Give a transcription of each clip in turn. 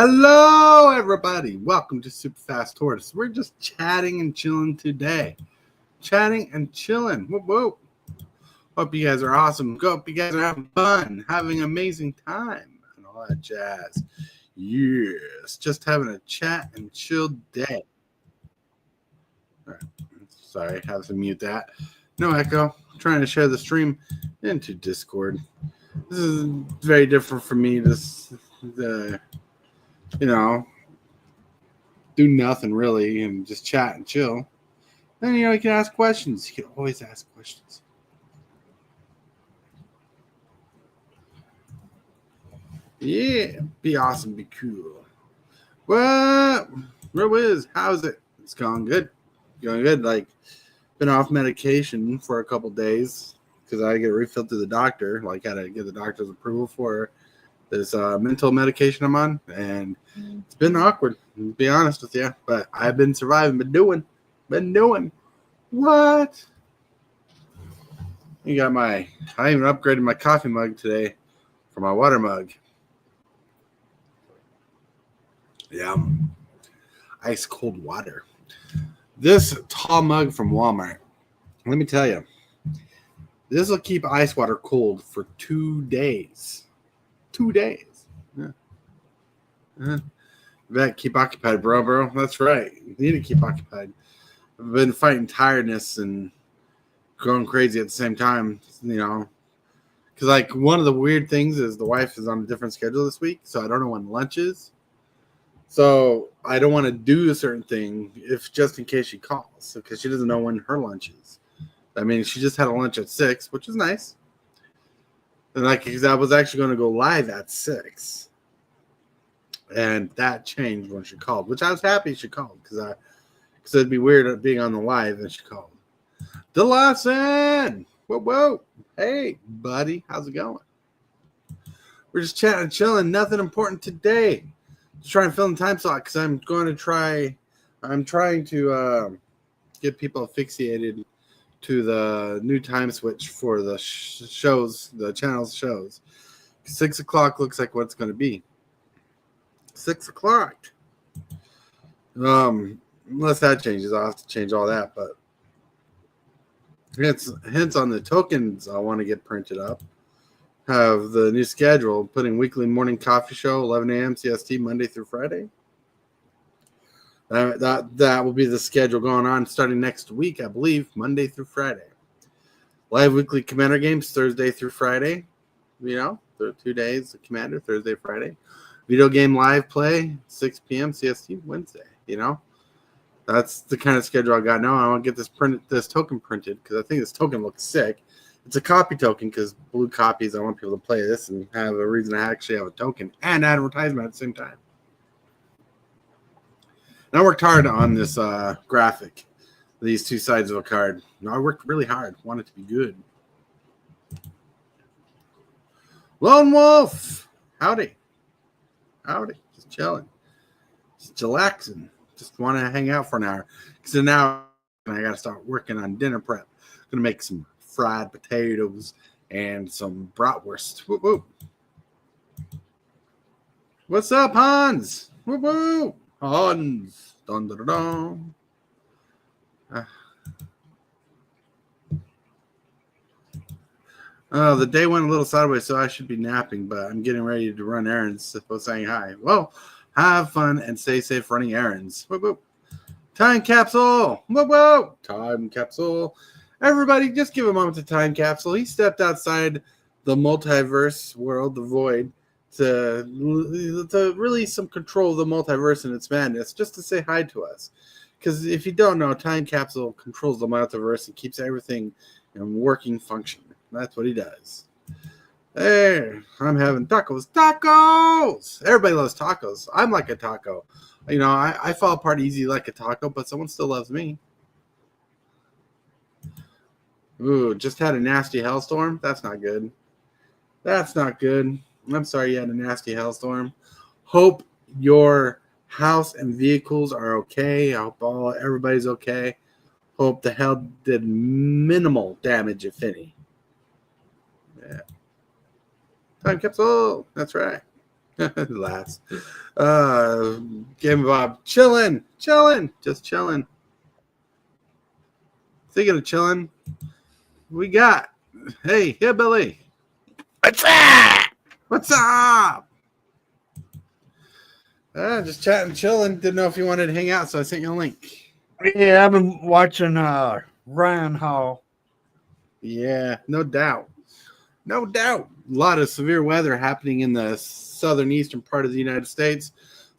Hello, everybody. Welcome to Super Fast Tortoise. We're just chatting and chilling today. Chatting and chilling. Whoop, whoop. Hope you guys are awesome. Hope you guys are having fun, having an amazing time, and all that jazz. Yes, just having a chat and chill day. All right. Sorry, have to mute that. No echo. I'm trying to share the stream into Discord. This is very different for me. Do nothing really and just chat and chill. Then, you can ask questions. You can always ask questions. Yeah, be awesome, be cool. What? Whiz, how's it? It's going good. Going good. Like, been off medication for a couple days because I get refilled through the doctor. Like, got to get the doctor's approval for this mental medication I'm on, and it's been awkward, to be honest with you. But I've been surviving, been doing. What? I even upgraded my coffee mug today for my water mug. Yeah, ice cold water. This tall mug from Walmart. Let me tell you, this will keep ice water cold for 2 days. 2 days. Yeah. You better keep occupied, bro. That's right. You need to keep occupied. I've been fighting tiredness and going crazy at the same time, because like one of the weird things is the wife is on a different schedule this week, so I don't know when lunch is. So I don't want to do a certain thing just in case she calls, because she doesn't know when her lunch is. I mean, she just had a lunch at 6, which is nice. And because I was actually going to go live at 6. And that changed when she called, which I was happy she called, because it'd be weird being on the live and she called. DeLawson! Whoa. Hey, buddy. How's it going? We're just chatting and chilling. Nothing important today. Just trying to fill in the time slot because I'm trying to get people asphyxiated to the new time switch for the the channel's shows. 6 o'clock looks like what it's going to be. 6 o'clock. Unless that changes, I'll have to change all that. But hints on the tokens I want to get printed up. Have the new schedule, putting weekly morning coffee show, 11 a.m. CST, Monday through Friday. That will be the schedule going on starting next week, I believe, Monday through Friday. Live weekly Commander games, Thursday through Friday. 2 days of Commander, Thursday, Friday. Video game live play, 6 p.m. CST, Wednesday. That's the kind of schedule I got now. I want to get this token printed because I think this token looks sick. It's a copy token because blue copies, I want people to play this and have a reason to actually have a token and advertisement at the same time. And I worked hard on this graphic, these two sides of a card. I worked really hard. Want it to be good. Lone Wolf! Howdy. Just chilling. Just chillaxing. Just want to hang out for an hour. Because now I got to start working on dinner prep. I'm going to make some fried potatoes and some bratwurst. Whoop, whoop. What's up, Hans? Whoop, whoop. Hans. Dun, dun, dun, dun. The day went a little sideways, so I should be napping, but I'm getting ready to run errands. Supposed saying hi. Well, have fun and stay safe running errands. Whoop, whoop. Time capsule. Whoop, whoop. Time capsule. Everybody, just give a moment to Time Capsule. He stepped outside the multiverse world, the void, to release some control of the multiverse and its madness, just to say hi to us. Because if you don't know, Time Capsule controls the multiverse and keeps everything in working function. That's what he does. Hey, I'm having tacos. Tacos! Everybody loves tacos. I'm like a taco. I fall apart easy like a taco, but someone still loves me. Ooh, just had a nasty hailstorm. That's not good. I'm sorry you had a nasty hailstorm. Hope your house and vehicles are okay. I hope everybody's okay. Hope the hail did minimal damage, if any. Yeah. Time capsule. That's right. Last. Game Bob. Chilling. Just chilling. Thinking of chilling. We got. Hey, Billy. What's that? What's up? Just chatting, chilling. Didn't know if you wanted to hang out, so I sent you a link. Yeah, I've been watching Ryan Hall. Yeah, no doubt. A lot of severe weather happening in the southern eastern part of the United States.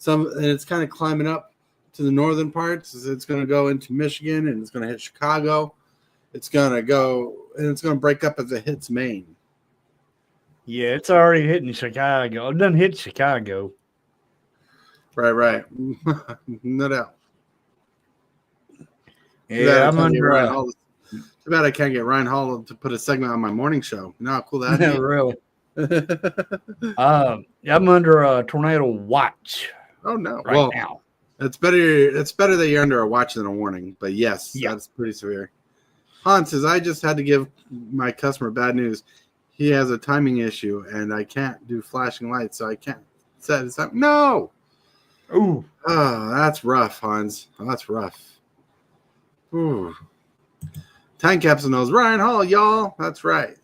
And it's kind of climbing up to the northern parts. It's going to go into Michigan, and it's going to hit Chicago. It's going to break up as it hits Maine. Yeah, it's already hitting Chicago. It doesn't hit Chicago. Right. No doubt. Yeah, I'm under. Too bad I can't get Ryan Hall to put a segment on my morning show. You know how cool that is? Really. I'm under a tornado watch. Oh no! Right now, it's better that you're under a watch than a warning. But yes, That's pretty severe. Hans says I just had to give my customer bad news. He has a timing issue, and I can't do flashing lights, so I can't set it up. No. Ooh. Oh, that's rough, Hans. That's rough. Ooh. Time Capsule knows Ryan Hall, y'all. That's right.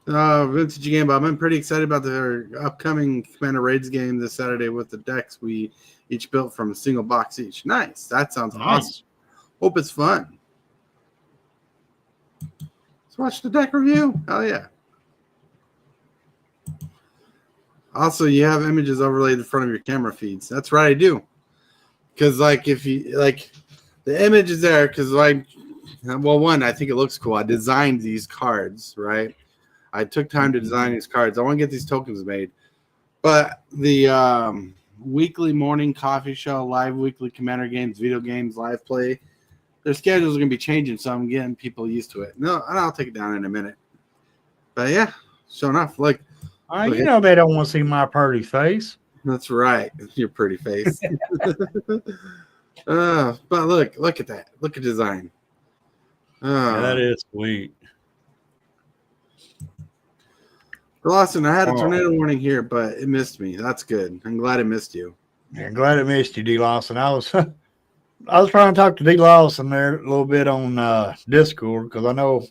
Vintage Game Bob. I'm pretty excited about the upcoming Commander Raids game this Saturday with the decks we each built from a single box each. Nice. That sounds awesome. Hope it's fun. Let's watch the deck review. Hell yeah. Also, you have images overlaid in front of your camera feeds. That's right, I do. Because, if you, the image is there because, one, I think it looks cool. I designed these cards, right? I took time to design these cards. I want to get these tokens made. But the weekly morning coffee show, live weekly Commander games, video games, live play, their schedules are going to be changing, so I'm getting people used to it. No, and I'll take it down in a minute. But, yeah, sure enough, they don't want to see my pretty face. That's right. Your pretty face. But look at that. Look at design. That is sweet. Lawson, I had a tornado warning here, but it missed me. That's good. I'm glad it missed you. Yeah, glad it missed you, D. Lawson. I was trying to talk to D. Lawson there a little bit on Discord because I know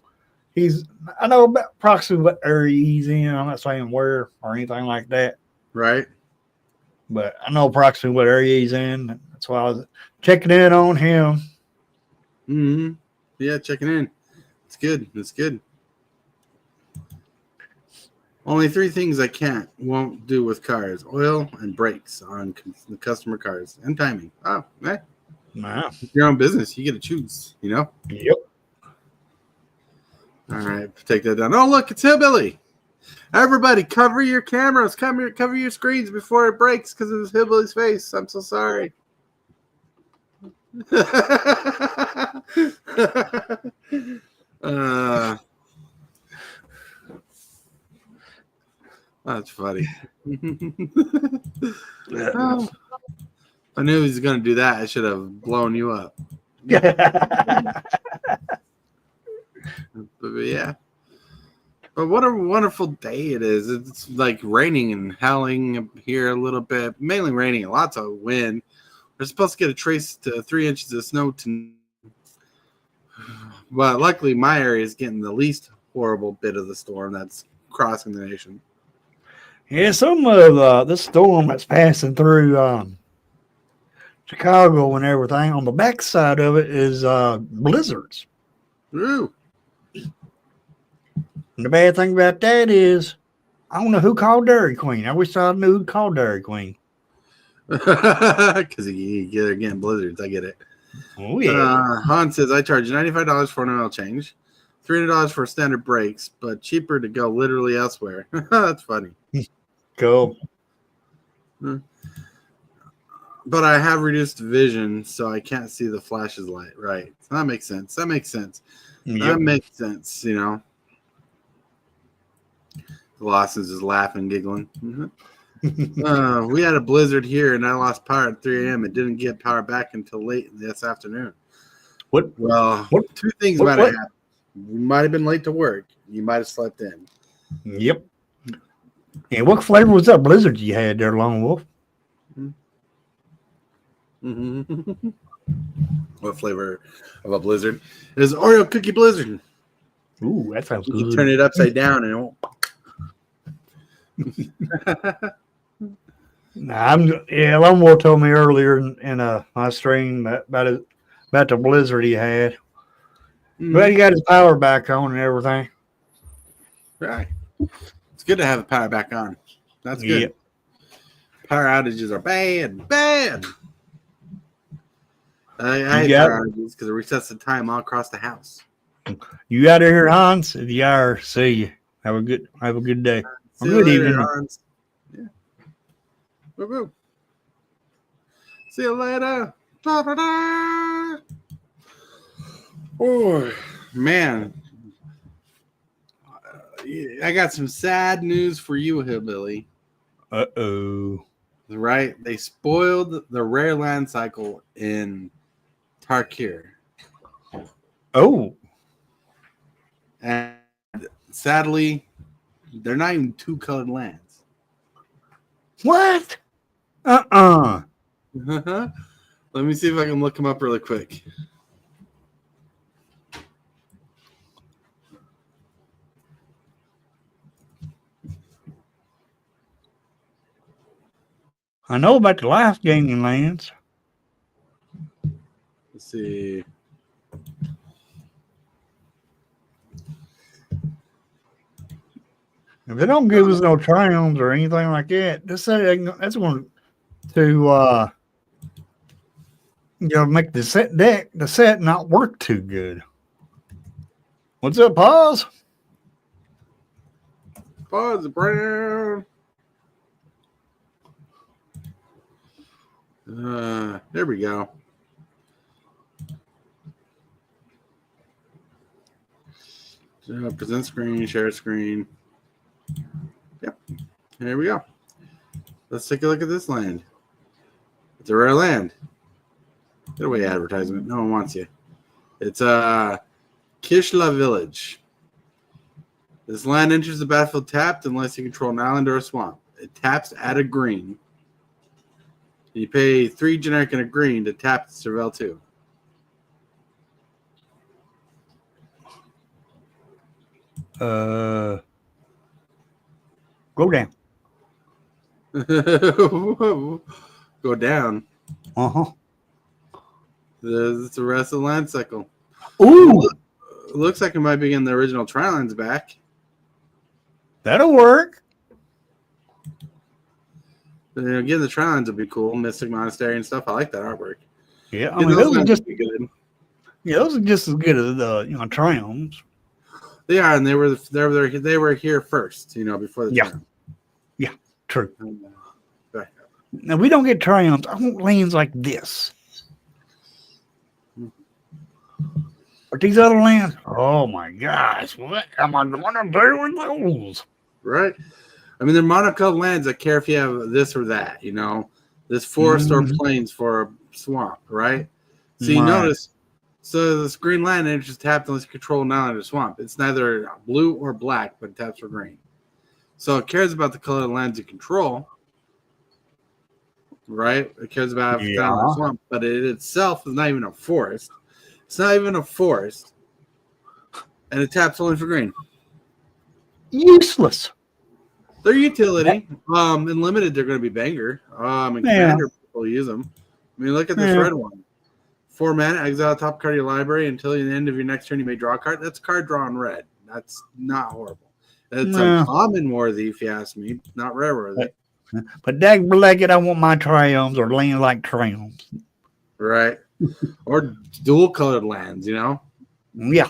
about approximately what area he's in. I'm not saying where or anything like that. Right. But I know approximately what area he's in. That's why I was checking in on him. Mm-hmm. Yeah, checking in. It's good. Only 3 things I won't do with cars: oil and brakes on the customer cars, and timing. Oh, man. Wow. It's your own business. You get to choose, you know? Yep. All right, take that down. Oh, look, it's Hillbilly. Everybody, cover your cameras. Cover your screens before it breaks because of Hillbilly's face. I'm so sorry. That's funny. Oh, I knew he was going to do that. I should have blown you up. But yeah. But what a wonderful day it is. It's raining and howling here a little bit. Mainly raining, lots of wind. We're supposed to get a trace to 3 inches of snow tonight. But luckily, my area is getting the least horrible bit of the storm that's crossing the nation. Yeah, some of the storm that's passing through Chicago and everything, on the backside of it is blizzards. Ooh. And the bad thing about that is, I don't know who called Dairy Queen. I wish I knew who called Dairy Queen. Because they're getting blizzards. I get it. Oh, yeah. Han says, I charge $95 for an oil change, $300 for standard brakes, but cheaper to go literally elsewhere. That's funny. Cool. But I have reduced vision, so I can't see the flashes light. Right. So that makes sense. Yep. That makes sense, you know. Lawson's just laughing, giggling. Mm-hmm. We had a blizzard here, and I lost power at 3 a.m. It didn't get power back until late this afternoon. What? 2 things might have happened. You might have been late to work. You might have slept in. Yep. And what flavor was that blizzard you had there, Lone Wolf? Mm-hmm. What flavor of a blizzard? It was Oreo cookie blizzard. Ooh, that sounds You good. can turn it upside down and it won't. Lone Wolf told me earlier in my stream about the blizzard he had. But he got his power back on and everything. Right. It's good to have the power back on. That's good. Yep. Power outages are bad. I hate power outages because it resets the time all across the house. You out of here, Hans? If you are, see you. Have a good day. See Good you later, evening. Hans. Yeah. Woo-woo. See you later. Da-da-da. Oh, man. I got some sad news for you, Hillbilly. Uh-oh. Right? They spoiled the rare land cycle in Tarkir. Oh. And sadly, they're not even two colored lands. What? Uh-uh. Let me see if I can look them up really quick. I know about the life gaining lands. Let's see. If they don't give us no triomes or anything like that, that's going to make the set not work too good. What's up, Pause? Buzz Brown. There we go. Present screen, share screen. Yep. Here we go. Let's take a look at this land. It's a rare land. Get away, advertisement. No one wants you. It's Kishla Village. This land enters the battlefield tapped unless you control an island or a swamp. It taps at a green. You pay 3 generic and a green to tap the Cervelle 2. Go down. Go down. Uh-huh. It's the rest of the land cycle. Ooh. It looks like it might be getting the original Tri-Lines back. That'll work. Getting the Tri-Lines would be cool. Mystic Monastery and stuff. I like that artwork. Yeah, I mean, those are just be good. Yeah, those are just as good as the triomes. They are, and they were here first. Before the triumph. Yeah, true. Now we don't get triumphs. I want lands like this. But these other lands, oh my gosh, what am I going to do with those? Right? I mean, they're monocolored lands that care if you have this or that, this forest or plains for a swamp, right? So you notice, this green land and it just taps unless you control an island or swamp. It's neither blue or black, but it taps for green. So it cares about the color of the lands you control, right? It cares about the island or swamp, but it itself is not even a forest. It's not even a forest, and it taps only for green. Useless. They're utility. In limited, they're going to be banger. In Commander, people use them. I mean, look at this red one. 4 mana, exile top card of your library until the end of your next turn. You may draw a card. That's a card drawn red. That's not horrible. It's uncommon worthy, if you ask me. Not rare worthy. But dag blagged, I want my triomes or land like triomes. Right. Or dual colored lands, Yeah.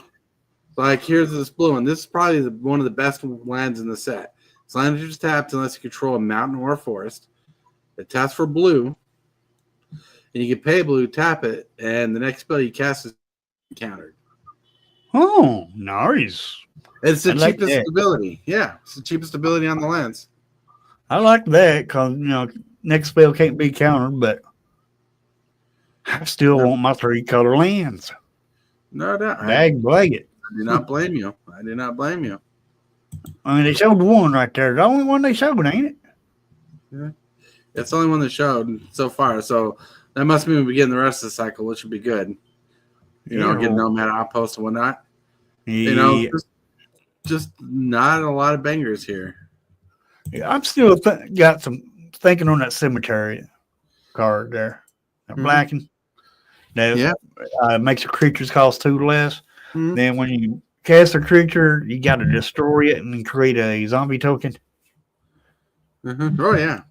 Like here's this blue one. This is probably one of the best lands in the set. This land is just tapped unless you control a mountain or a forest. It taps for blue. And you can pay blue, tap it, and the next spell you cast is countered. Oh, nice. It's the cheapest ability. Yeah, it's the cheapest ability on the lands. I like that because, next spell can't be countered, but I still want my 3-color lands. No doubt. Dag blag it. I do not blame you. I mean, they showed one right there. The only one they showed, ain't it? Yeah. It's the only one they showed so far. So that must mean we begin the rest of the cycle, which would be good. You know, getting nomad outposts and whatnot. Yeah. You know, just not a lot of bangers here. Yeah, I'm still got some thinking on that cemetery card there. That blacking. That makes the creatures cost 2 less. Mm-hmm. Then when you cast a creature, you got to destroy it and create a zombie token. Mm-hmm. Oh yeah.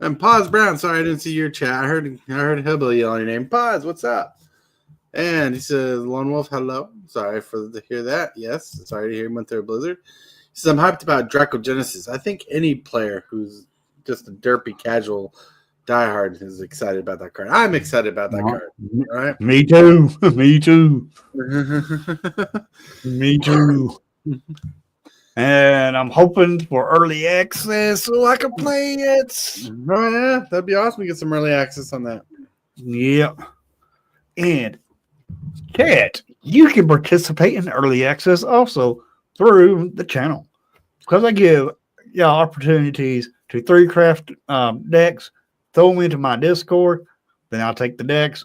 And Paz Brown, sorry I didn't see your chat. I heard Hillbilly yell your name. Paz, what's up? And he says, Lone Wolf, hello. Sorry to hear that. Yes, sorry to hear him went through a blizzard. He says, I'm hyped about Dracogenesis. I think any player who's just a derpy casual diehard is excited about that card. I'm excited about that card. All right. Me too. Me too. Me too. And I'm hoping for early access so I can play it. Oh, yeah. That'd be awesome to get some early access on that. Yep. And, Cat, you can participate in early access also through the channel. Because I give y'all opportunities to 3 craft decks, throw them into my Discord, then I'll take the decks,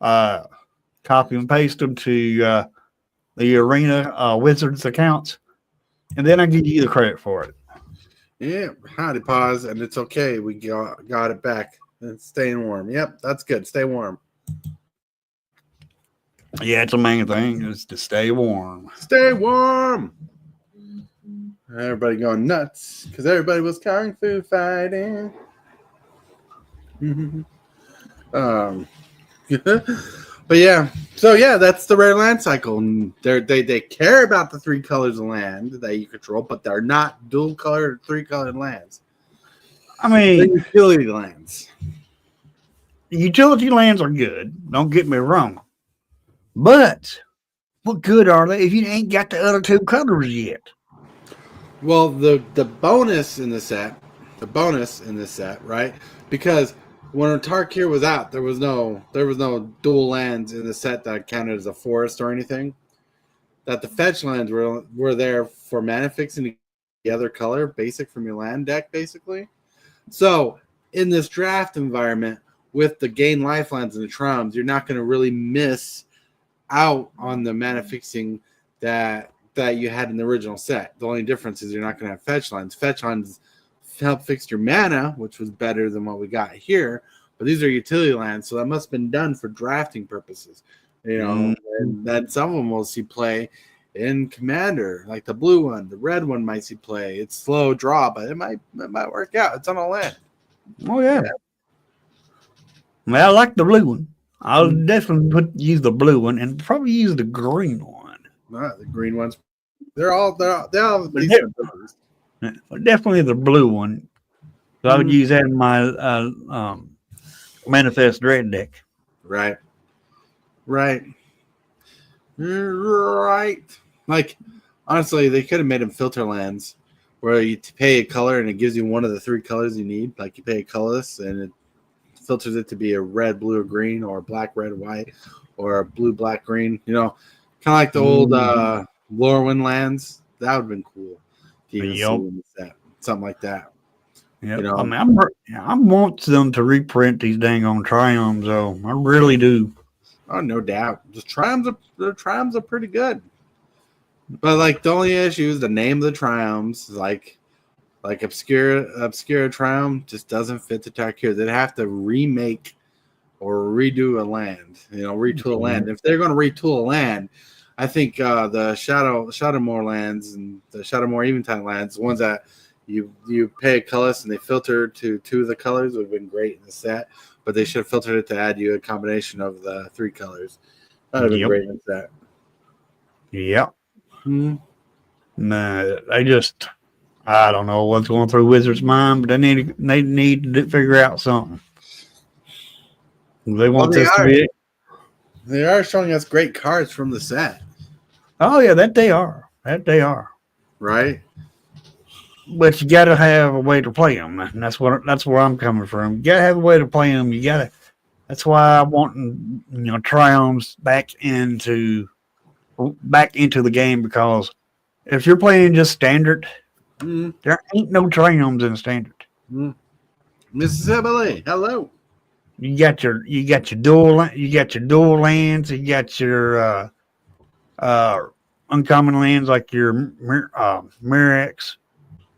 copy and paste them to the Arena Wizards accounts, and then I give you the credit for it. Yeah, howdy, Pause, and it's okay. We got it back. It's staying warm. Yep, that's good. Stay warm. Yeah, it's the main thing is to stay warm. Stay warm. Everybody going nuts because everybody was kung fu fighting. But yeah, so yeah, that's the rare land cycle. And they care about the 3 colors of land that you control, but they're not dual colored 3 colored lands. I mean, they're utility lands. Utility lands are good. Don't get me wrong, but what good are they if you ain't got the other 2 colors yet? Well, the bonus in the set, right? Because when Tarkir was out, there was no dual lands in the set that counted as a forest or anything. That the fetch lands were there for mana fixing the other color, basic from your land deck, basically. So in this draft environment, with the gain lifelines and the trums, you're not going to really miss out on the mana fixing that you had in the original set. The only difference is you're not going to have fetch lines. Fetch lines help fix your mana, which was better than what we got here. But these are utility lands, so that must have been done for drafting purposes. You know, and then some of them will see play in Commander, like the blue one. The red one might see play. It's slow draw, but it might work out. It's on a land. Oh yeah. Well, I like the blue one. I'll definitely use the blue one and probably use the green one. The green ones, they all definitely the blue one. So I would use that in my Manifest Dread deck. Right. Like, honestly, they could have made them filter lands where you pay a color and it gives you one of the 3 colors you need. Like you pay a colorless and it filters it to be a red, blue, or green, or black, red, white, or a blue, black, green. You know, kind of like the old Lorwyn lands. That would have been cool to even see in that. Something like that. Yeah, you know? I mean, I want them to reprint these dang on Triumphs, though. I really do. Oh, no doubt. The Triumphs are pretty good. But like the only issue is the name of the Triumphs, like Obscura Triumph just doesn't fit the Tarkir. They'd have to remake or redo a land, retool a land. If they're going to retool a land, I think the Shadowmoor lands and the Shadowmoor Eventide lands, the ones that you pay a colorless and they filter to 2 of the colors, would have been great in the set. But they should have filtered it to add you a combination of the 3 colors. That would have been great in the set. Yep. Nah, I don't know what's going through Wizards' mind, but they need to figure out something. They want this to be. They are showing us great cards from the set. Oh yeah, that they are. Right. But you got to have a way to play them, and that's where I'm coming from. You got to have a way to play them. That's why I want Triumphs back into the game, because if you're playing just standard, Mm, there ain't no trams in standard. mm. Mississippi, hello. You got your dual lands, you got your uncommon lands like your Mirex,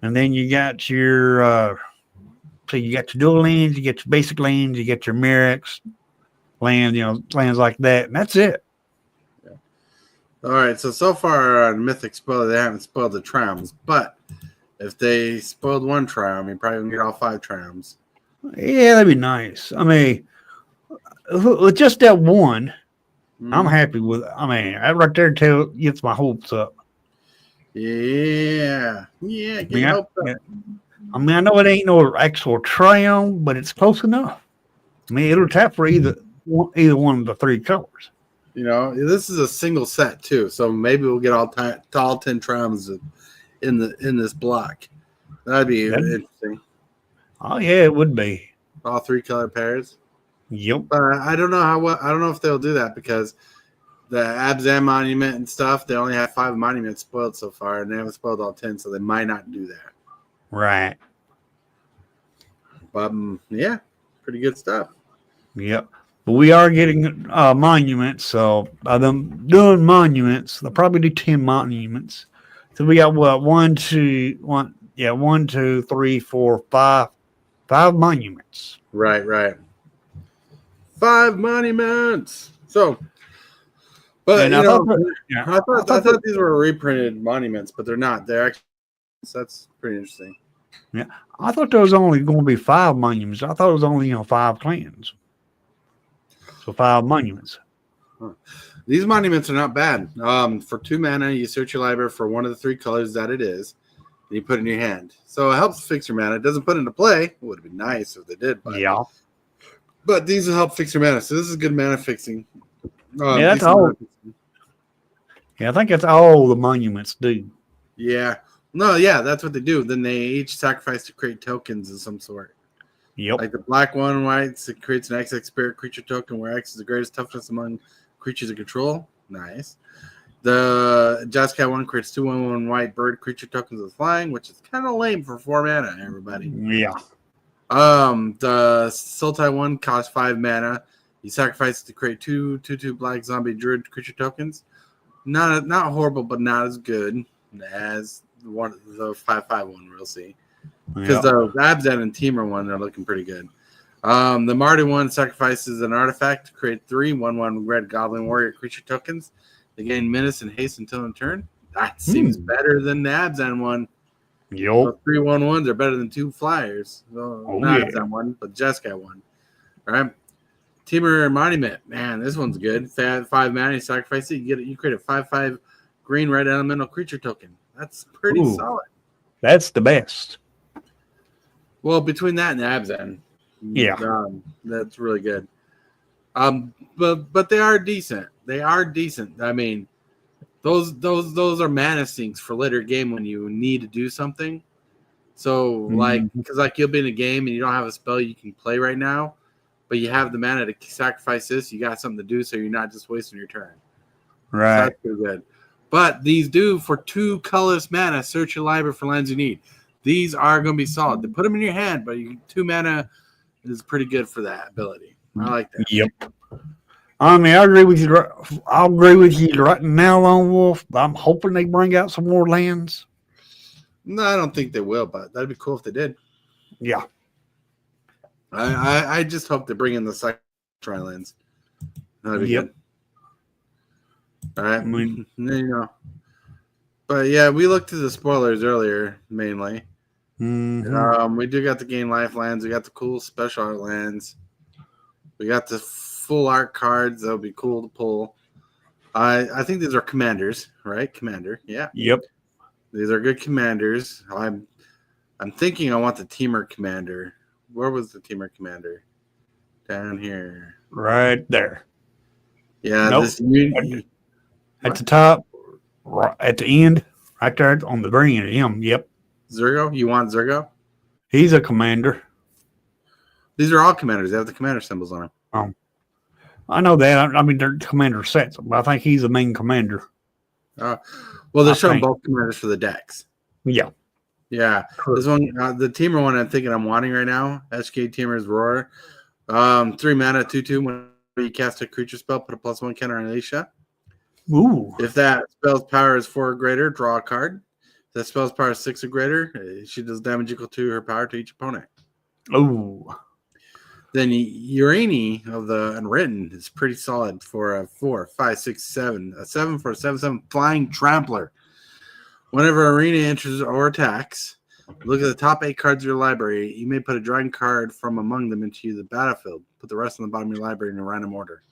and then you got your so you got your dual lands, you get your basic lands, you get your Mirex land, lands like that, and that's it. All right, so far on Mythic Spoiler, they haven't spoiled the trams, but if they spoiled one tram, you probably can get all 5 trams. Yeah, that'd be nice. I mean, with just that one, I'm happy with it. I mean, that right there gets my hopes up. Yeah, get your hopes up. I mean, I know it ain't no actual tram, but it's close enough. I mean, it'll tap for either one of the 3 colors. This is a single set too, so maybe we'll get all 10 trams in this block. That'd be interesting. Oh yeah, it would be all 3 color pairs. Yep. But I don't know I don't know if they'll do that because the Abzan monument and stuff, they only have 5 monuments spoiled so far, and they haven't spoiled all 10, so they might not do that. Right. But yeah, pretty good stuff. Yep. But we are getting monuments, so by them doing monuments, they'll probably do 10 monuments. So we got what 1, 2, 3, 4, 5 monuments. Right. 5 monuments. So, but and I thought these were reprinted monuments, but they're not. They're actually. So that's pretty interesting. Yeah, I thought there was only going to be 5 monuments. I thought it was only 5 clans. So 5 monuments. Huh. These monuments are not bad. For 2 mana, you search your library for one of the 3 colors that it is, and you put it in your hand. So it helps fix your mana. It doesn't put it into play. It would have been nice if they did. But these will help fix your mana. So this is good mana fixing. Yeah, that's all. Yeah, I think that's all the monuments do. Yeah. No, yeah, that's what they do. Then they each sacrifice to create tokens of some sort. Yep. Like the black one, it creates an XX spirit creature token where X is the greatest toughness among creatures of control. Nice. The Jeskai one creates 2/1/1 white bird creature tokens with flying, which is kind of lame for 4 mana, everybody. Yeah. The Sultai one costs 5 mana. You sacrifice it to create 2/2 black zombie druid creature tokens. Not horrible, but not as good as the 5/5 one. We'll see. Because the Abzan and Temur one are looking pretty good. The Marty one sacrifices an artifact to create 3/1/1 red goblin warrior creature tokens. They gain menace and haste until in turn. That seems better than the Abzan one. Yep. 3/1/1s are better than 2 flyers. Well, not Abzan one, but Jeskai one. All right. Temur Monument. Man, this one's good. 5 mana, you sacrifice it. You create a 5/5 green red elemental creature token. That's pretty solid. That's the best. Well, between that and the Abzan, that's really good. But they are decent. They are decent. I mean, those are mana sinks for later game when you need to do something. So because you'll be in a game and you don't have a spell you can play right now, but you have the mana to sacrifice this. You got something to do, so you're not just wasting your turn. Right. So that's pretty good. But these do for 2 colorless mana. Search your library for lands you need. These are going to be solid. They put them in your hand, but 2 mana is pretty good for that ability. I like that. Yep. I mean, I agree with you. I'll agree with you right now, Lone Wolf. I'm hoping they bring out some more lands. No, I don't think they will, but that'd be cool if they did. Yeah. I just hope they bring in the second tri-lands. That'd be good. All right. But yeah, we looked at the spoilers earlier, mainly. Mm-hmm. We do got the game life lands. We got the cool special art lands. We got the full art cards. That would be cool to pull. I think these are commanders, right? Commander, yeah. Yep. These are good commanders. I'm thinking I want the Temur commander. Where was the Temur commander? Down here. Right there. Yeah. Nope. At the top, at the end, right there on the green. Him. Yep. Zergo? You want Zergo? He's a commander. These are all commanders. They have the commander symbols on them. I know that. I mean, they're commander sets, but I think he's the main commander. Well, they're I showing think. both commanders for the decks. Yeah. Yeah, this one, the teamer one I'm thinking I'm wanting right now, SK Teamer's Roar. 3 mana, 2/2. When you cast a creature spell, put a +1 counter on Alicia. Ooh. If that spell's power is 4 or greater, draw a card. If that spell's power is 6 or greater, she does damage equal to her power to each opponent. Ooh. Then Urani of the Unwritten is pretty solid for a 4, 5, 6, 7. A 7 for a 7/7 Flying Trampler. Whenever Arena enters or attacks, look at the top 8 cards of your library. You may put a dragon card from among them into the battlefield. Put the rest on the bottom of your library in a random order.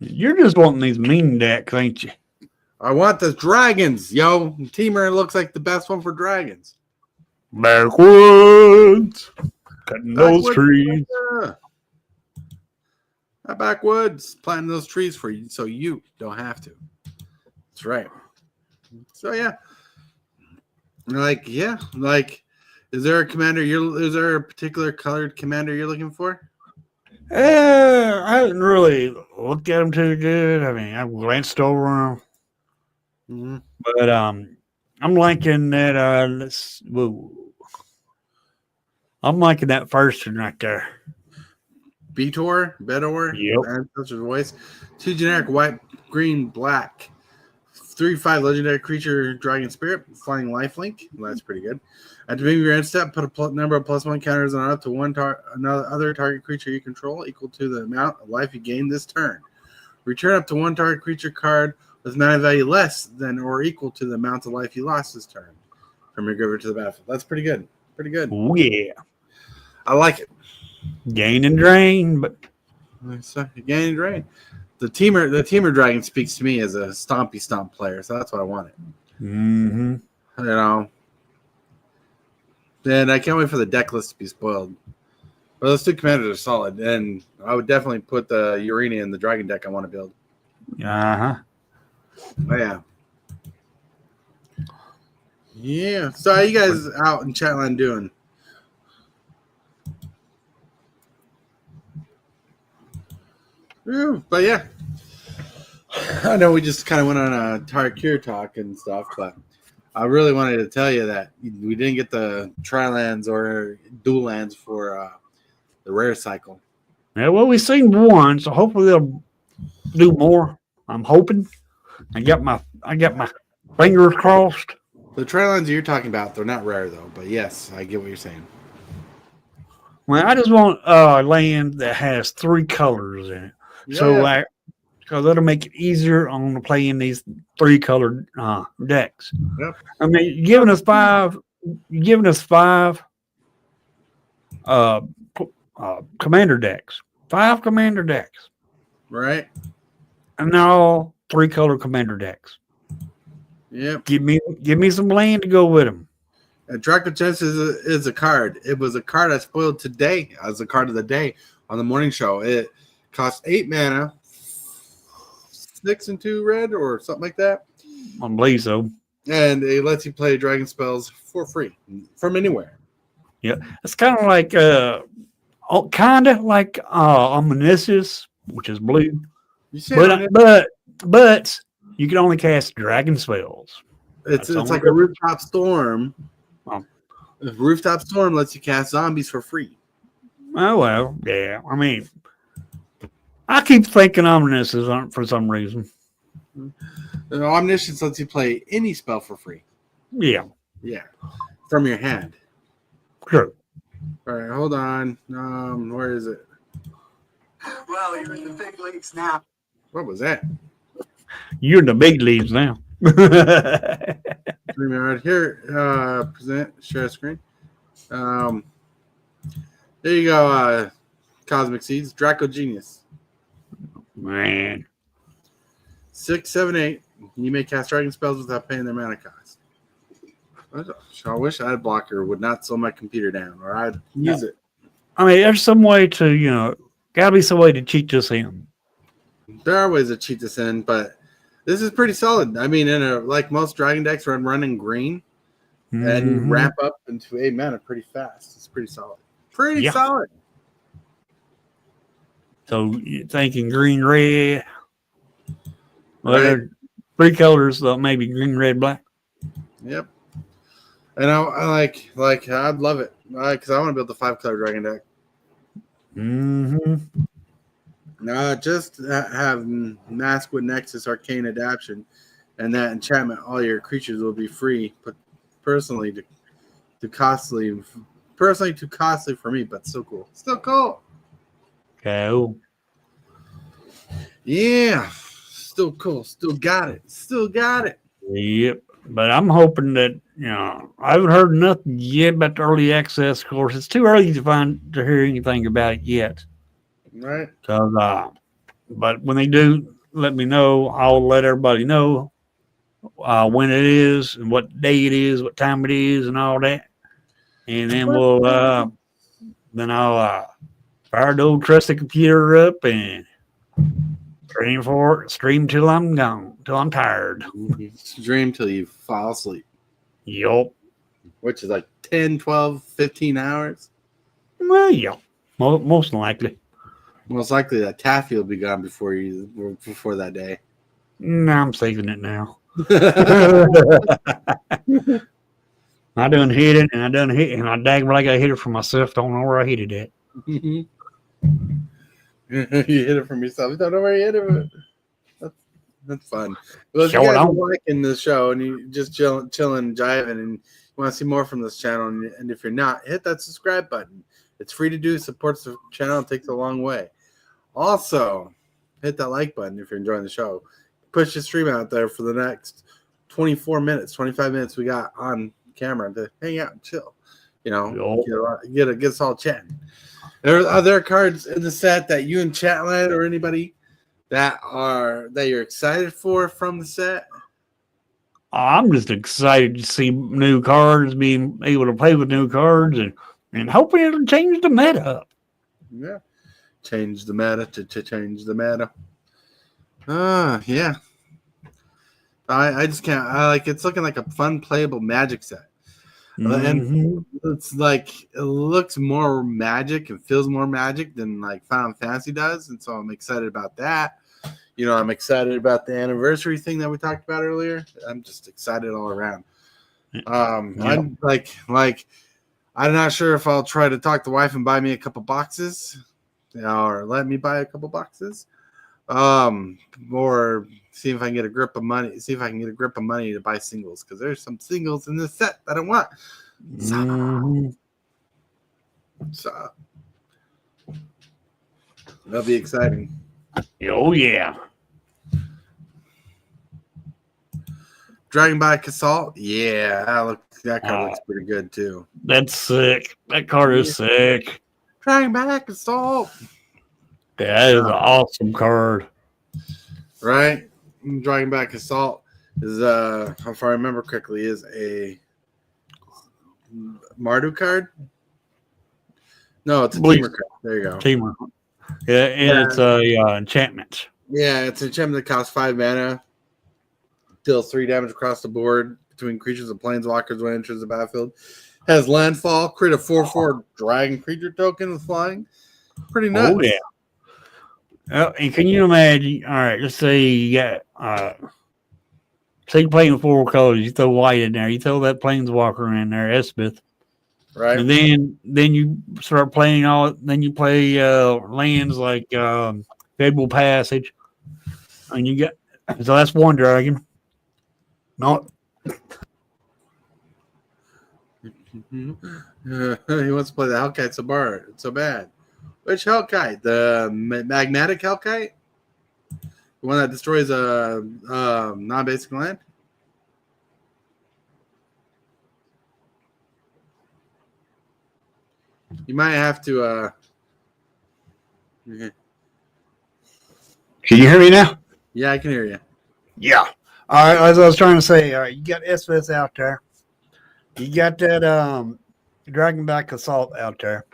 You're just wanting these mean decks, ain't you? I want the dragons, yo. Teamer looks like the best one for dragons. Backwoods. Cutting those trees. Backwoods. Planting those trees for you so you don't have to. That's right. So, yeah. Is there a commander is there a particular colored commander you're looking for? I didn't really look at them too good. I mean, I glanced over them, but I'm liking that. I'm liking that first one right there. Bedor, Yep. Ancestor's Voice. 2 generic white, green, black. 3/5 legendary creature, Dragon Spirit, flying lifelink. Well, that's pretty good. At the beginning of your end step, put a number of +1 counters on up to another other target creature you control equal to the amount of life you gain this turn. Return up to 1 target creature card with mana value less than or equal to the amount of life you lost this turn from your graveyard to the battlefield. That's pretty good. Pretty good. Oh, yeah. I like it. Gain and drain, but gain and drain. The teamer dragon speaks to me as a stompy stomp player, so that's what I wanted. Mm-hmm. You know. And I can't wait for the deck list to be spoiled. But those 2 commanders are solid, and I would definitely put the Urania in the dragon deck I want to build. Uh-huh. Oh, yeah. Yeah. So how you guys out in chatline doing? But yeah. I know we just kind of went on a Tarkir talk and stuff, but I really wanted to tell you that we didn't get the tri-lands or dual lands for the rare cycle. Yeah, well, we've seen one, so hopefully they'll do more. I'm hoping. I got my fingers crossed. The tri-lands you're talking about, they're not rare though, but yes, I get what you're saying. Well, I just want a land that has 3 colors in it. Yeah. So because that'll make it easier on playing these 3 colored decks. Yep. I mean, you're giving us five commander decks. 5 commander decks. Right. And they're all 3 color commander decks. Yep. Give me some land to go with them. And Draco Genesis is a card. It was a card I spoiled today as a card of the day on the morning show. It costs 8 mana, 6 and 2 red or something like that. I believe so. And it lets you play dragon spells for free from anywhere. Yeah, it's kind of like Omniscience, which is blue. But you can only cast dragon spells. It's like a rooftop storm. Oh. Rooftop storm lets you cast zombies for free. Oh well, yeah. I mean, I keep thinking Omniscience aren't for some reason. Omniscience lets you play any spell for free. Yeah. Yeah. From your hand. Sure. All right, hold on. Where is it? Well, you're in the big leagues now. What was that? You're in the big leagues now. StreamYard here. Present, share screen. There you go. Cosmic Seeds, Draco Genius. Man. 6, 7, 8. You may cast dragon spells without paying their mana cost. I wish I had a blocker would not slow my computer down, or I'd use it. I mean, there's some way to, gotta be some way to cheat this in. There are ways to cheat this in, but this is pretty solid. I mean, like most dragon decks, running green, and you ramp up into 8 mana pretty fast. It's pretty solid. Pretty solid. So you're thinking green, red. Well, right. 3 colors, so maybe green, red, black. Yep. And I like I'd love it because I want to build the 5-color dragon deck. Mm-hmm. Just have Mask with Nexus Arcane Adaption, and that enchantment. All your creatures will be free, but personally too costly for me, but still cool. Still cool. Cool. Yeah, still cool. Still got it. Still got it. Yep. But I'm hoping that, I haven't heard nothing yet about the early access course. It's too early to hear anything about it yet. Right. But when they do let me know, I'll let everybody know when it is and what day it is, what time it is, and all that. And then I'll fire the old trusty computer up and stream till I'm gone, till I'm tired. Stream till you fall asleep. Yup. Which is like 10, 12, 15 hours. Well, yeah, most likely. Most likely that taffy will be gone before that day. No, I'm saving it now. I done hit it, and I dang like I hit it for myself. Don't know where I hit it at. You hit it from yourself. You don't know where you hit it. That's fun. Well, if you guys are liking the show and you just chilling, jiving, and you want to see more from this channel, and if you're not, hit that subscribe button. It's free to do. Supports the channel. It takes a long way. Also, hit that like button if you're enjoying the show. Push the stream out there for the next 24 minutes, 25 minutes we got on camera to hang out and chill. Get us all chatting. Are there cards in the set that you and Chatland or anybody that you're excited for from the set? I'm just excited to see new cards, being able to play with new cards, and hoping it'll change the meta up. Yeah. Change the meta to change the meta. Yeah. I just can't. It's looking like a fun playable Magic set. And it's like it looks more Magic and feels more Magic than like Final Fantasy does, and so I'm excited about that. I'm excited about the anniversary thing that we talked about earlier. I'm just excited all around. I'm I'm not sure if I'll try to talk the wife and buy me a couple boxes, or let me buy a couple boxes, or see if I can get a grip of money. See if I can get a grip of money to buy singles, because there's some singles in this set that I want. So that'll be exciting. Oh yeah. Dragonback Assault. Yeah, that card looks pretty good too. That's sick. That card is sick. Dragonback Assault. That is an awesome card. Right? Dragonback Assault is if I remember correctly, is a Mardu card. No, it's a Teamer card. There you go. Teamer. Yeah, and it's a enchantment. Yeah, it's an enchantment that costs 5 mana. Deals 3 damage across the board between creatures and planeswalkers when it enters the battlefield. Has landfall, create a 4/4 dragon creature token with flying. Pretty nuts. Oh yeah. And can you imagine? All right, let's say you got say you're playing 4 colors, you throw white in there, you throw that planeswalker in there, Elspeth. Right. And then you start playing then you play lands like Fable Passage. And you got so that's 1 dragon. Not he wants to play the Hellkite so bad. Which Hellkite? The magnetic Hellkite? The one that destroys a non-basic land? You might have to Can you hear me now? Yeah, I can hear you. Yeah. All right, as I was trying to say, all right, you got SVS out there. You got that Dragonback Assault out there.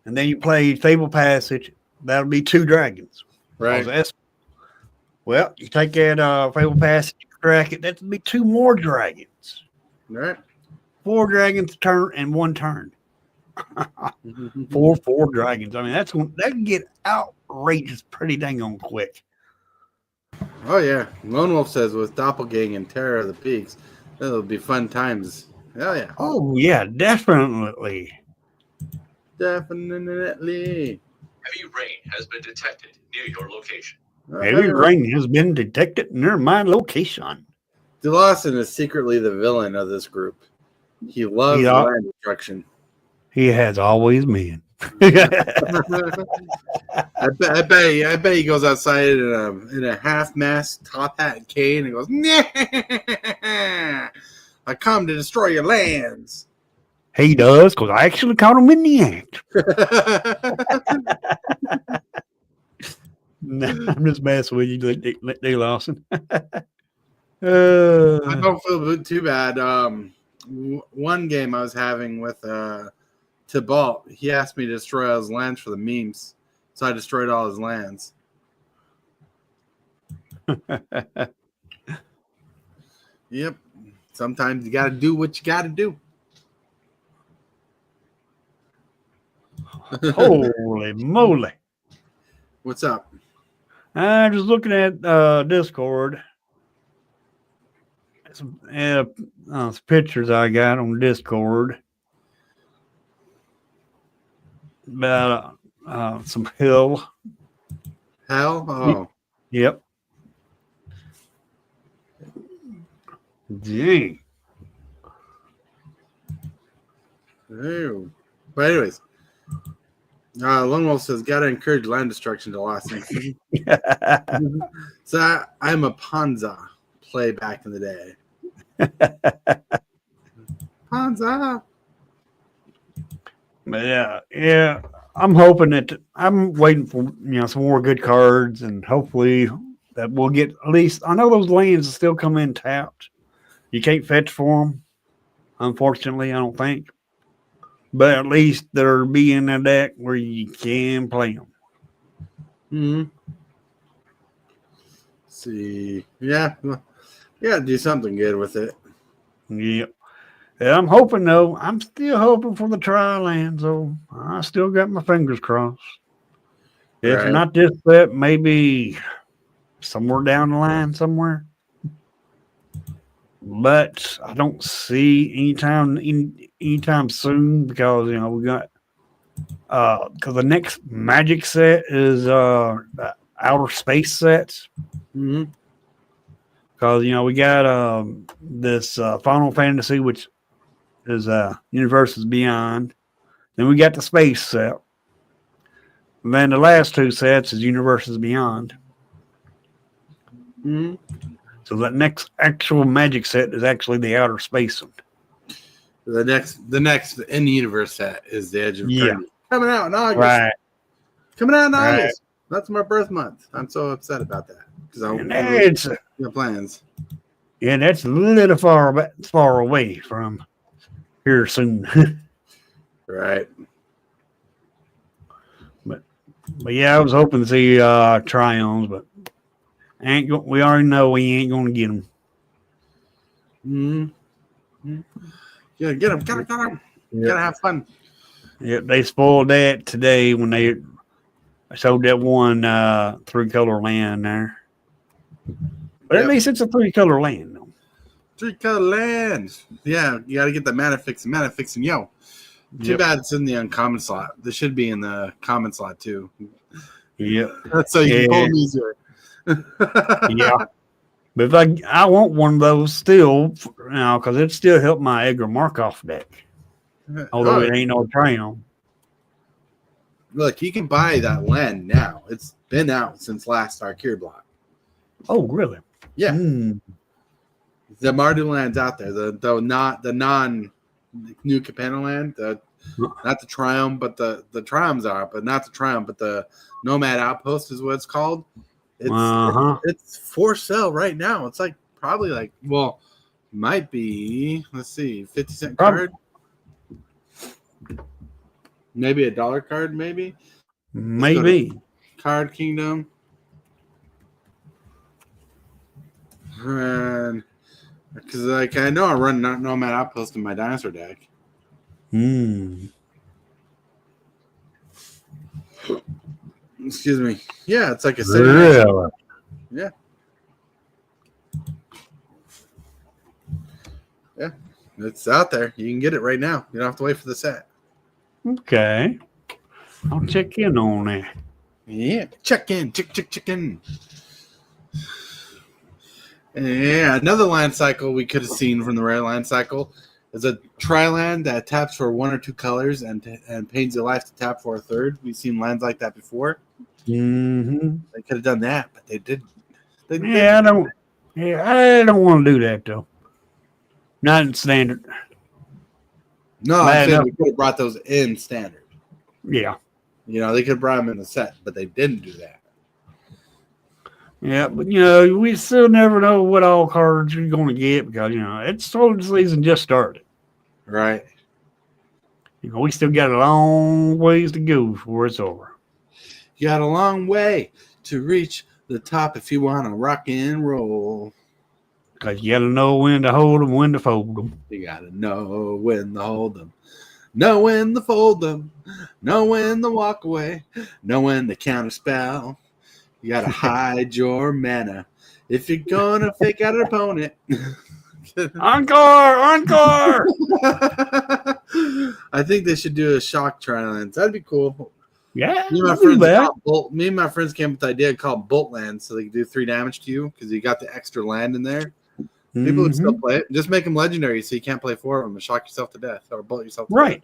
And then you play Fable Passage. That'll be 2 dragons. Right. Well, you take that Fable Passage, crack it. That'll be 2 more dragons. Right. 4 dragons turn and 1 turn. 4 dragons. I mean, that can get outrageous pretty dang on quick. Oh yeah, Lone Wolf says with Doppelgang and Terror of the Peaks, that'll be fun times. Hell yeah, Oh yeah, definitely. definitely. Heavy rain has been detected near your location. Heavy rain has been detected near my location. DeLawson is secretly the villain of this group. He loves Yeah. land destruction. He has always been. I bet he goes outside in a half-mast top hat and cane and goes, "Nah, I come to destroy your lands." He does, because I actually caught him in the act. Nah, I'm just messing with you, D. Lawson. I don't feel too bad. One game I was having with Tybalt, he asked me to destroy all his lands for the memes, so I destroyed all his lands. Yep. Sometimes you got to do what you got to do. Holy moly. What's up? I'm just looking at Discord. Some pictures I got on Discord about some hill. Hell? Oh. Yep. Gee. Ew. But anyways, Lone Wolf says, "Gotta encourage land destruction to last." So I'm a Panza play back in the day. Panza. But yeah. I'm hoping that I'm waiting for some more good cards, and hopefully that we'll get at least. I know those lands still come in tapped. You can't fetch for them, unfortunately. I don't think, but at least they'll be in a deck where you can play them. Hmm. See, yeah, do something good with it. Yep. Yeah, I'm hoping though. I'm still hoping for the tri lands though. I still got my fingers crossed. If Right. not this set, maybe somewhere down the line somewhere. But I don't see anytime soon because we got because the next Magic set is the outer space sets. Mm-hmm. Because we got this Final Fantasy, which is Universes Beyond. Then we got the space set. And then the last two sets is Universes Beyond. Mm-hmm. So that next actual Magic set is actually the outer space one. The next in the universe set is the Edge of Eternity. Coming out in August. Right. Coming out in August. That's my birth month. I'm so upset about that because I got plans. Yeah, that's a little far away from here soon. Right. But yeah, I was hoping to see Tryons, but we already know we ain't going to get them. Mm-hmm. Yeah, get them. Got them. Yep. Gotta have fun. Yep, they spoiled that today when they showed that one 3-color land there. But at least it's a 3-color land, though. 3-color lands. Yeah, you got to get the mana fixing. Yo, too bad it's in the uncommon slot. This should be in the common slot too. Yep. So you can pull them easier. Yeah. But if I want one of those still now because it still helped my Edgar Markov deck. Although it ain't no Trayon. Look, you can buy that land now. It's been out since last Arcure block. Oh, really? Yeah. The Mardu land's out there. The non new Capena land. Not the Triumph, but the Triumphs are, but not the Triumph, but the Nomad Outpost is what it's called. It's for sale right now. It's like probably might be, let's see, 50-cent card. Maybe $1 card, maybe. Maybe. Card Kingdom. And because I know I run Nomad Outpost in my dinosaur deck. Excuse me. Yeah, it's like a city. Really? Yeah. Yeah, it's out there. You can get it right now. You don't have to wait for the set. Okay. I'll check in on that. Yeah, check in. Yeah, another land cycle we could have seen from the rare land cycle is a tri-land that taps for 1 or 2 colors and pays your life to tap for a third. We've seen lands like that before. Mm-hmm. They could have done that, but they didn't. I don't want to do that though. Not in standard. No, I'm Bad saying enough. we could have brought those in standard. Yeah. You know, they could have brought them in the set, but they didn't do that. Yeah, but we still never know what all cards you're going to get because it's the season just started. Right. We still got a long ways to go before it's over. You got a long way to reach the top if you want to rock and roll. Because you got to know when to hold them, when to fold them. You got to know when to hold them, know when to fold them, know when to walk away, know when to counter spell. You got to hide your mana if you're going to fake out an opponent. Encore! I think they should do a shock tri-lands. That'd be cool. Yeah, Me and my friends came up with the idea called Bolt Land, so they could do 3 damage to you because you got the extra land in there. People would still play it. Just make them legendary so you can't play 4 of them and shock yourself to death or bolt yourself to death.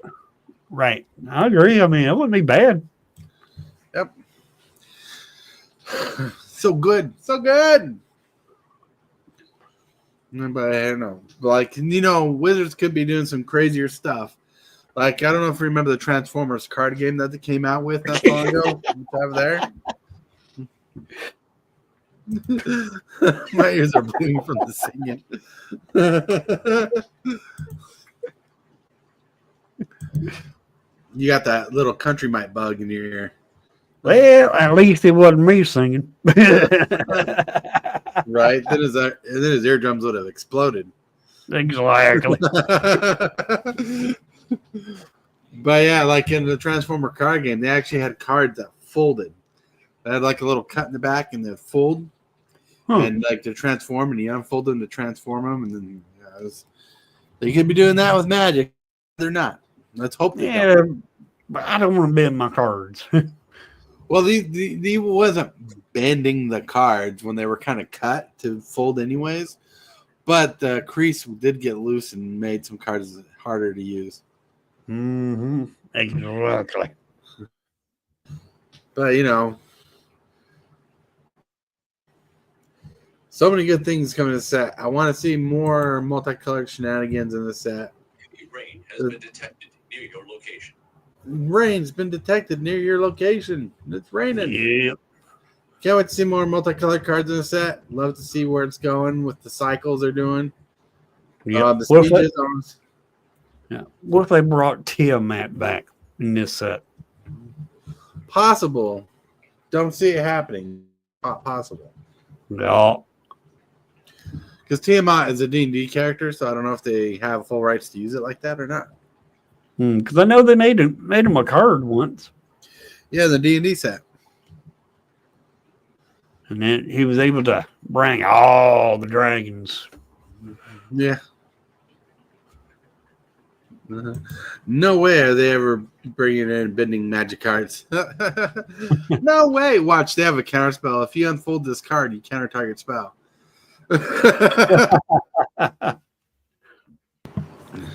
Right. I agree. I mean, it wouldn't be bad. Yep. So good. But I don't know. Like, Wizards could be doing some crazier stuff. Like, I don't know if you remember the Transformers card game that they came out with not long ago. Over there. My ears are bleeding from the singing. You got that little country mite bug in your ear. Well, at least it wasn't me singing. Right? Then his eardrums would have exploded. Exactly. But yeah, like in the Transformer card game, they actually had cards that folded. They had like a little cut in the back and they fold. And like to transform, and you unfold them to transform them, and then they could be doing that with Magic. They're not. Let's hope they don't. But I don't want to bend my cards. Well, he wasn't bending the cards when they were kind of cut to fold anyways, but the crease did get loose and made some cards harder to use. Mm-hmm. Exactly. But so many good things coming to the set. I want to see more multicolored shenanigans in the set. Rain has been detected near your location. Rain's been detected near your location. It's raining. Yep. Can't wait to see more multicolored cards in the set. Love to see where it's going with the cycles they're doing. Yep. The speeches zones. Yeah. What if they brought Tiamat back in this set? Possible. Don't see it happening. Not possible. No. Because Tiamat is a D&D character, so I don't know if they have full rights to use it like that or not. Because I know they made him a card once. Yeah, the D&D set. And then he was able to bring all the dragons. Yeah. No way are they ever bringing in bending magic cards. No way. Watch, they have a counter spell. If you unfold this card, you counter target spell.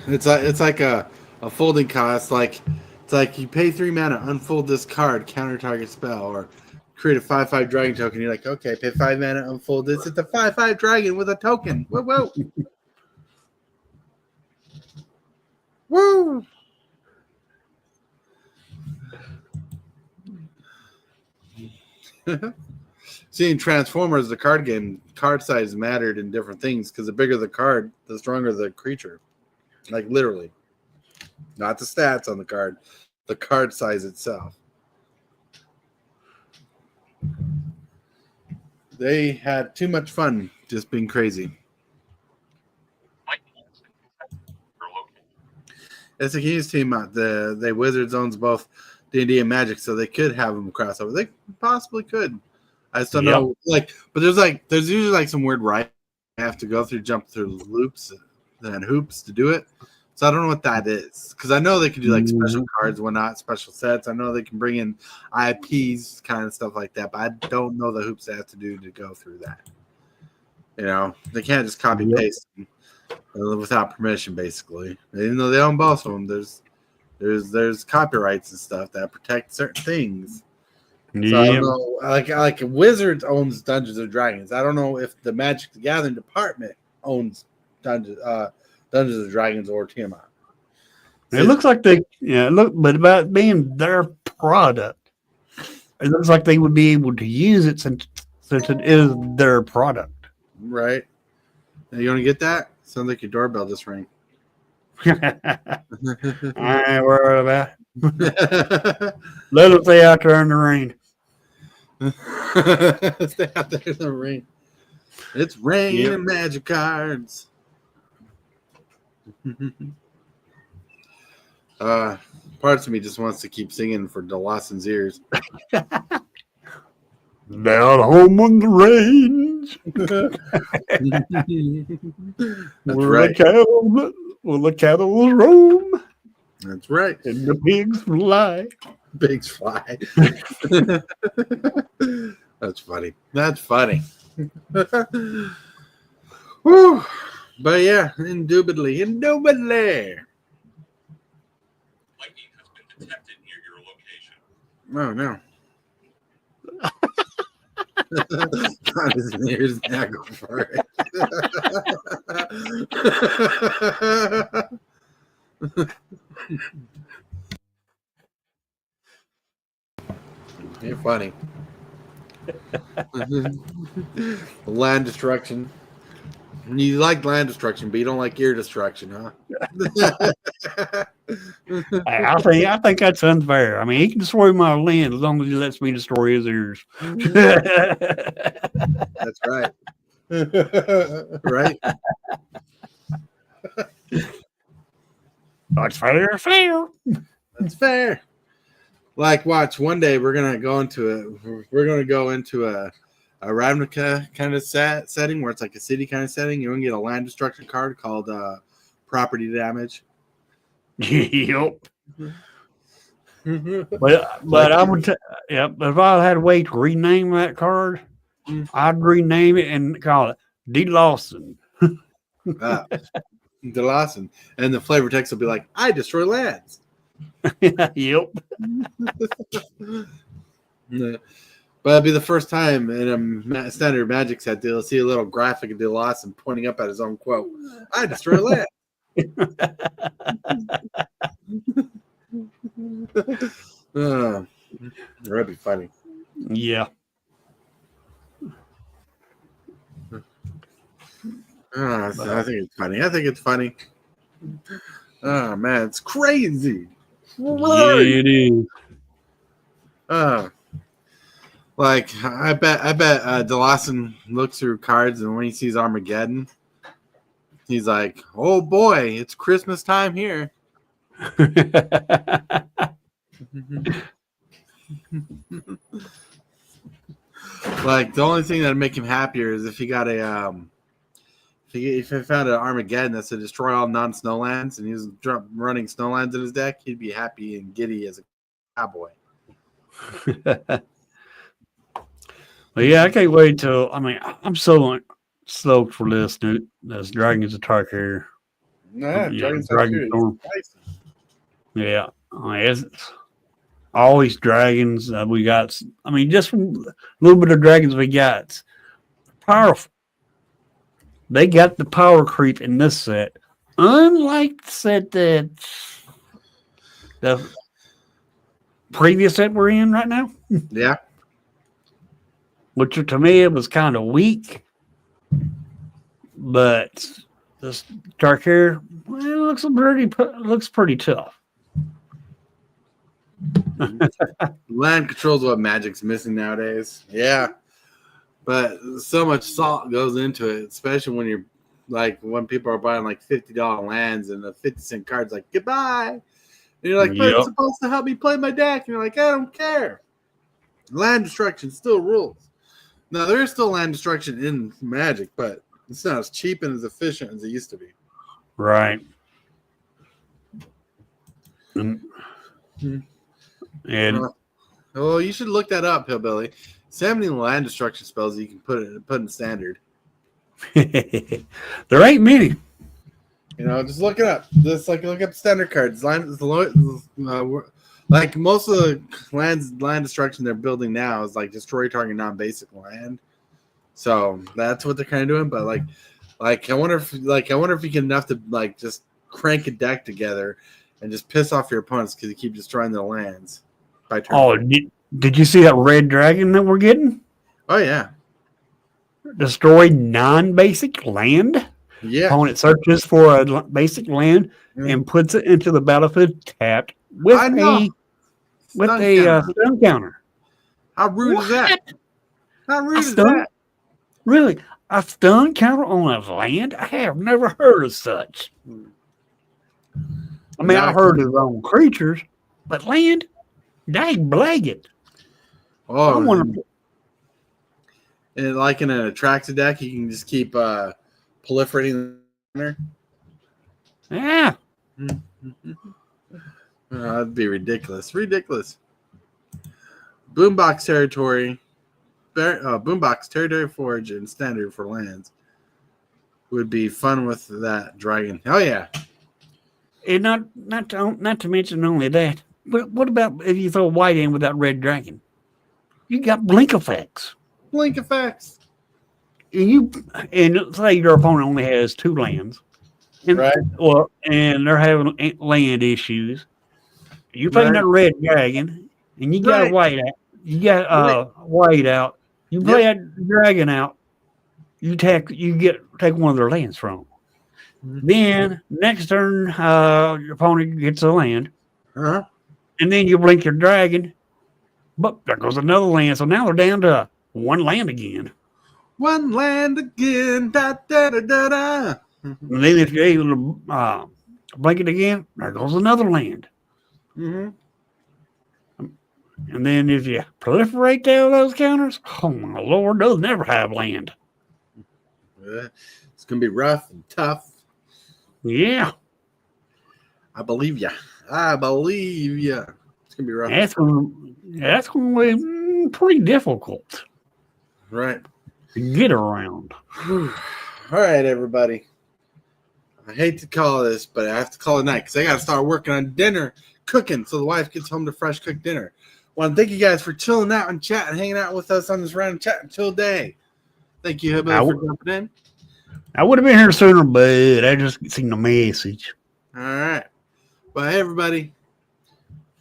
It's like a folding cost. It's like you pay 3 mana, unfold this card, counter target spell, or create a 5/5 dragon token. You're like, okay, pay 5 mana, unfold this. It's a 5/5 dragon with a token. Whoa. Woo! Seeing Transformers, the card game, card size mattered in different things because the bigger the card, the stronger the creature. Like literally. Not the stats on the card size itself. They had too much fun just being crazy. It's a Kings team out. The Wizards owns both D&D and Magic, so they could have them cross over. They possibly could. I just don't know. But there's usually some weird right you have to go through, jump through loops. than hoops to do it. So I don't know what that is, because I know they can do like special cards, whatnot, special sets. I know they can bring in IPs, kind of stuff like that, but I don't know the hoops they have to do to go through that. You know, they can't just copy paste without permission, basically. Even though they own both of them, there's copyrights and stuff that protect certain things. So I don't know. Like Wizards owns Dungeons and Dragons. I don't know if the Magic the Gathering department owns Dungeons and Dragons or Tiamat. It looks like but about being their product, it looks like they would be able to use it since it is their product. Right. Are you gonna get that? Sounds like your doorbell just rang. I ain't worried about it. Let them stay out there in the rain. Stay out there in the rain. It's raining Magic cards. Parts of me just wants to keep singing for DeLawson's ears. Down home on the range. That's right. Where the cattle roam. That's right. And the pigs fly. Pigs fly. That's funny. That's funny. Whew. But yeah, indubitably. Lightning has been detected near your location. Oh no. Not his ears go for it. You're funny. Land destruction. You like land destruction, but you don't like ear destruction, huh? I think that's unfair. I mean, he can destroy my land as long as he lets me destroy his ears. That's right. Right? That's fair. That's fair. Like, watch, one day we're gonna go into a Ravnica kind of setting where it's like a city kind of setting. You're gonna get a land destruction card called property damage. Yep. But I would, if I had a way to rename that card, I'd rename it and call it D. Lawson. DeLawson. And the flavor text will be like, I destroy lands. Yep. But it'll be the first time in a standard Magic set they'll see a little graphic of DeLawson pointing up at his own quote. I destroy land. That'd be funny. Yeah. I think it's funny. Oh man, it's crazy. Yeah, it is. Like I bet DeLawson looks through cards, and when he sees Armageddon, he's like, "Oh boy, it's Christmas time here." Like the only thing that'd make him happier is if he got a if he found an Armageddon that said destroy all non-snowlands, and he was running snowlands in his deck, he'd be happy and giddy as a cowboy. Well, yeah, I can't wait till. I mean, I'm so stoked for this Dragons of Tarkir. Nah, Dragon Storm. Yeah, I mean, it's always dragons. We got. I mean, just a little bit of dragons we got. Powerful. They got the power creep in this set, unlike the set that the previous set we're in right now. Yeah. Which to me it was kind of weak, but this Tarkir, well, it looks pretty tough. Land control's what Magic's missing nowadays. Yeah, but so much salt goes into it, especially when you're like when people are buying like $50 lands and the 50-cent card's like goodbye, and you're like, but it's supposed to help me play my deck, and you're like, I don't care. Land destruction still rules. Now, there is still land destruction in Magic, but it's not as cheap and as efficient as it used to be. Right. And Oh, you should look that up, Hillbilly. So many land destruction spells you can put in standard. there ain't many. You know, just look it up. Just like look up standard cards. Like most of the land destruction they're building now is like destroy target non-basic land. So that's what they're kind of doing. But I wonder if you can enough to like just crank a deck together and just piss off your opponents because you keep destroying their lands by turn. Oh, did you see that red dragon that we're getting? Oh yeah. Destroy non-basic land. Yeah. Opponent searches for a basic land and puts it into the battlefield tapped with a stun counter. How rude is that? How rude is stun, that? Really? A stun counter on a land? I have never heard of such. I mean, I've heard of on creatures, but land? Dang, blagging. Oh, I want to. And like in an attracted deck, you can just keep proliferating there. Yeah. That'd be ridiculous. Ridiculous. Boombox territory. Boombox territory forge and standard for lands would be fun with that dragon. Oh yeah. And not to mention only that, but what about if you throw white in with that red dragon? You got blink effects. Blink effects. And say your opponent only has 2 lands, and, right? Well, and they're having land issues. You play that red dragon, and you got white out. You got white out. You play that dragon out. You take one of their lands from them. Then next turn, your opponent gets a land, and then you blink your dragon. But there goes another land. So now they're down to 1 land again. 1 land again. Da, da, da, da, da. And then if you're able to blink it again, there goes another land. Mm-hmm. And then if you proliferate down those counters, oh my Lord, those never have land. It's going to be rough and tough. Yeah. I believe you. It's going to be rough. That's going to be pretty difficult. Right. To get around. All right, everybody. I hate to call this, but I have to call it night because I got to start working on dinner, cooking, so the wife gets home to fresh cooked dinner. I want to thank you guys for chilling out and chatting, hanging out with us on this random chat until day. Thank you, everybody, for jumping in. I would have been here sooner, but I just seen the message. All right. Well, hey, everybody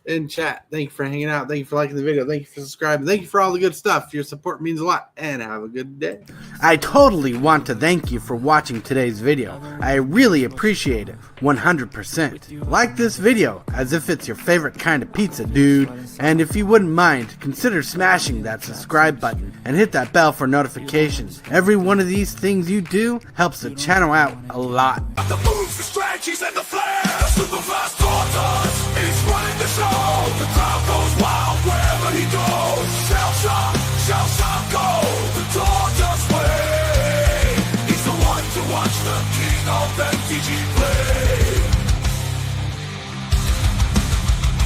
in chat, thank you for hanging out. Thank you for liking the video. Thank you for subscribing. Thank you for all the good stuff. Your support means a lot, and have a good day. I totally want to thank you for watching today's video. I really appreciate it, 100%. Like this video as if it's your favorite kind of pizza, dude. And if you wouldn't mind, consider smashing that subscribe button and hit that bell for notifications. Every one of these things you do helps the channel out a lot. The moves, the strategies, and the flair. The superfast tortoise is running the show. The crowd goes wild wherever he goes. Shell shock, go. The tortoise way. He's the one to watch, the king of MTG play.